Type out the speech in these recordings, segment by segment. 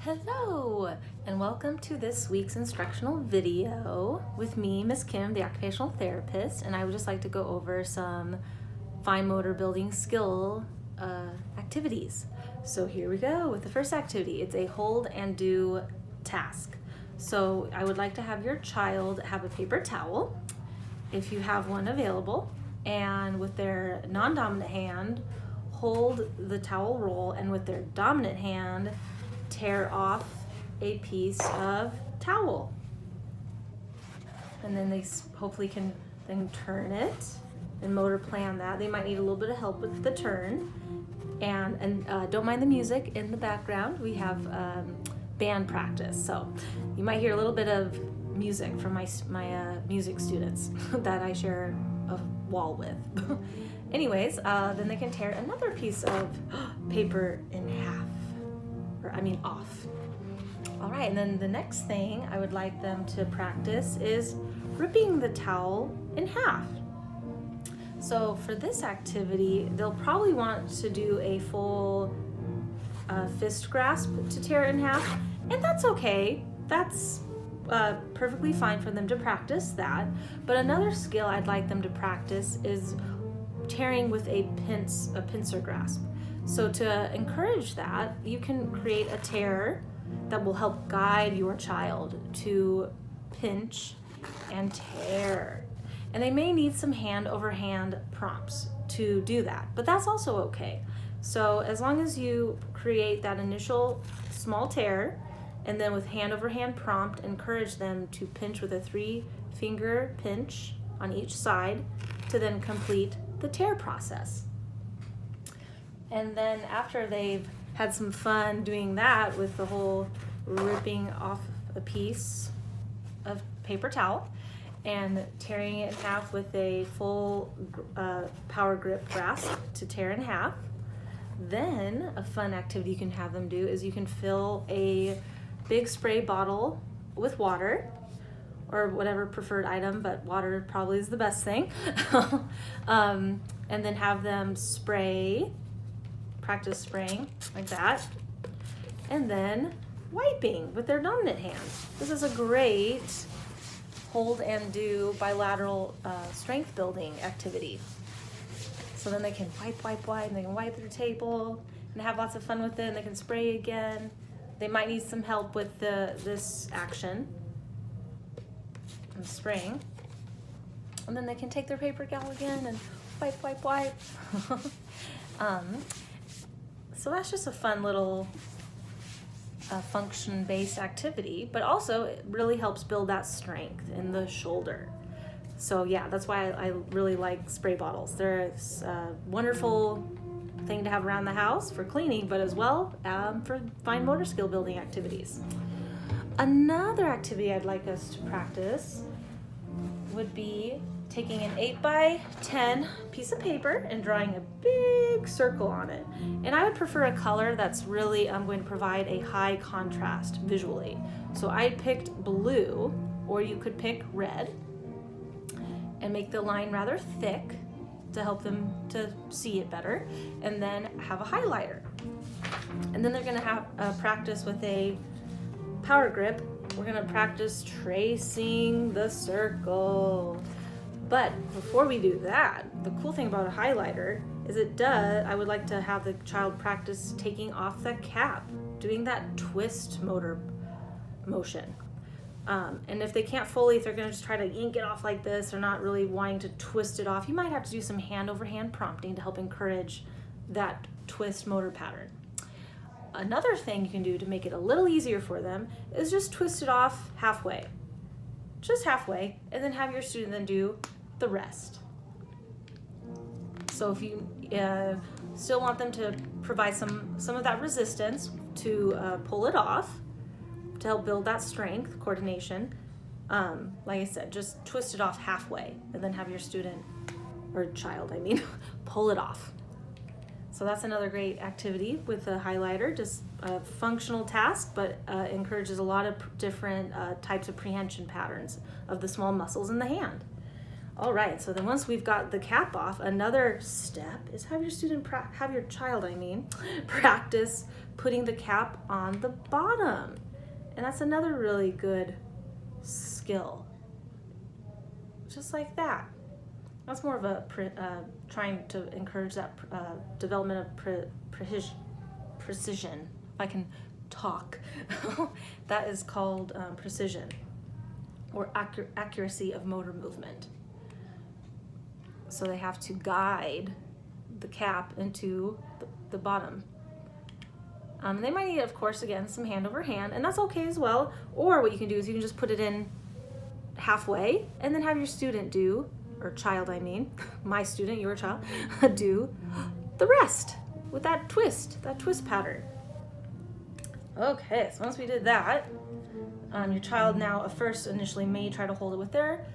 Hello, and welcome to this week's instructional video with me, Miss Kim, the occupational therapist, and I would just like to go over some fine motor building skill activities. So here we go with the first activity. It's a hold and do task. So I would like to have your child have a paper towel, if you have one available, and with their non-dominant hand, hold the towel roll, and with their dominant hand, tear off a piece of towel. And then they hopefully can then turn it and motor plan that. They might need a little bit of help with the turn. And don't mind the music in the background. We have band practice. So you might hear a little bit of music from my music students that I share a wall with. Anyways, then they can tear another piece of paper in half. Off. All right, and then the next thing I would like them to practice is ripping the towel in half. So for this activity, they'll probably want to do a full fist grasp to tear it in half, and that's okay. That's perfectly fine for them to practice that. But another skill I'd like them to practice is tearing with a pincer grasp. So to encourage that, you can create a tear that will help guide your child to pinch and tear. And they may need some hand over hand prompts to do that, but that's also okay. So as long as you create that initial small tear, and then with hand over hand prompt, encourage them to pinch with a 3-finger pinch on each side to then complete the tear process. And then after they've had some fun doing that with the whole ripping off a piece of paper towel and tearing it in half with a full power grip grasp to tear in half, then a fun activity you can have them do is you can fill a big spray bottle with water or whatever preferred item, but water probably is the best thing. And then have them practice spraying like that, and then wiping with their dominant hand. This is a great hold and do bilateral strength building activity. So then they can wipe, and they can wipe their table and have lots of fun with it, and they can spray again. They might need some help with this action and spraying. And then they can take their paper towel again and wipe. So that's just a fun little function-based activity, but also it really helps build that strength in the shoulder. So yeah, that's why I really like spray bottles. They're a wonderful thing to have around the house for cleaning, but as well for fine motor skill building activities. Another activity I'd like us to practice would be taking an 8x10 piece of paper and drawing a big circle on it. And I would prefer a color that's really going to provide a high contrast visually. So I picked blue, or you could pick red, and make the line rather thick to help them to see it better, and then have a highlighter. And then they're gonna have practice with a power grip. We're gonna practice tracing the circle. But before we do that, the cool thing about a highlighter is I would like to have the child practice taking off the cap, doing that twist motor motion. And if they can't fully, if they're gonna just try to yank it off like this, or not really wanting to twist it off, you might have to do some hand over hand prompting to help encourage that twist motor pattern. Another thing you can do to make it a little easier for them is just twist it off halfway. Just halfway, and then have your student then do the rest. So if you still want them to provide some of that resistance to pull it off, to help build that strength, coordination, like I said, just twist it off halfway, and then have your student, or child, pull it off. So that's another great activity with a highlighter, just a functional task, but encourages a lot of different types of prehension patterns of the small muscles in the hand. All right, so then once we've got the cap off, another step is have your child, practice putting the cap on the bottom. And that's another really good skill. Just like that. That's more of a trying to encourage that development of precision. If I can talk, that is called precision or accuracy of motor movement. So they have to guide the cap into the bottom. They might need, of course, again, some hand over hand, and that's okay as well. Or what you can do is you can just put it in halfway and then have your student do, or child, my student, your child, do the rest with that twist pattern. Okay, so once we did that, your child now first initially may try to hold it with their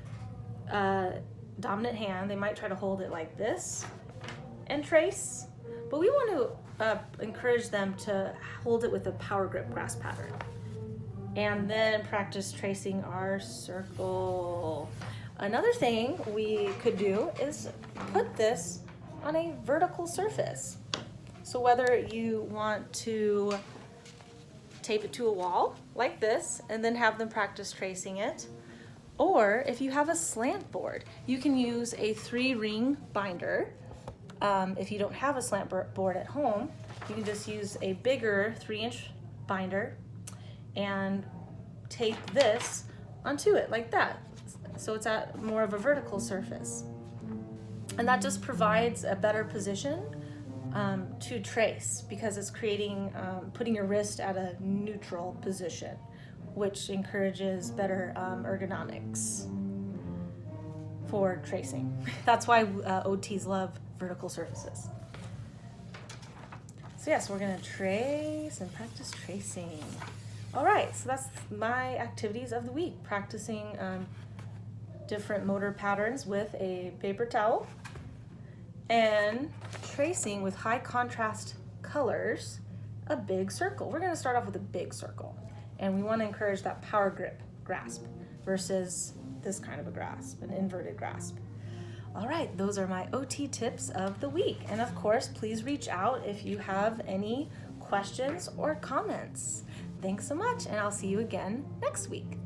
dominant hand. They might try to hold it like this and trace, but we want to encourage them to hold it with a power grip grasp pattern, and then practice tracing our circle. Another thing we could do is put this on a vertical surface. So whether you want to tape it to a wall like this and then have them practice tracing it, or if you have a slant board, you can use a 3-ring binder. If you don't have a slant board at home, you can just use a bigger 3-inch binder and tape this onto it like that. So it's at more of a vertical surface. And that just provides a better position to trace, because it's creating, putting your wrist at a neutral position, which encourages better ergonomics for tracing. That's why OTs love vertical surfaces. So yes, we're gonna trace and practice tracing. All right, so that's my activities of the week, practicing different motor patterns with a paper towel and tracing with high contrast colors a big circle. We're gonna start off with a big circle, and we wanna encourage that power grip grasp versus this kind of a grasp, an inverted grasp. All right, those are my OT tips of the week. And of course, please reach out if you have any questions or comments. Thanks so much, and I'll see you again next week.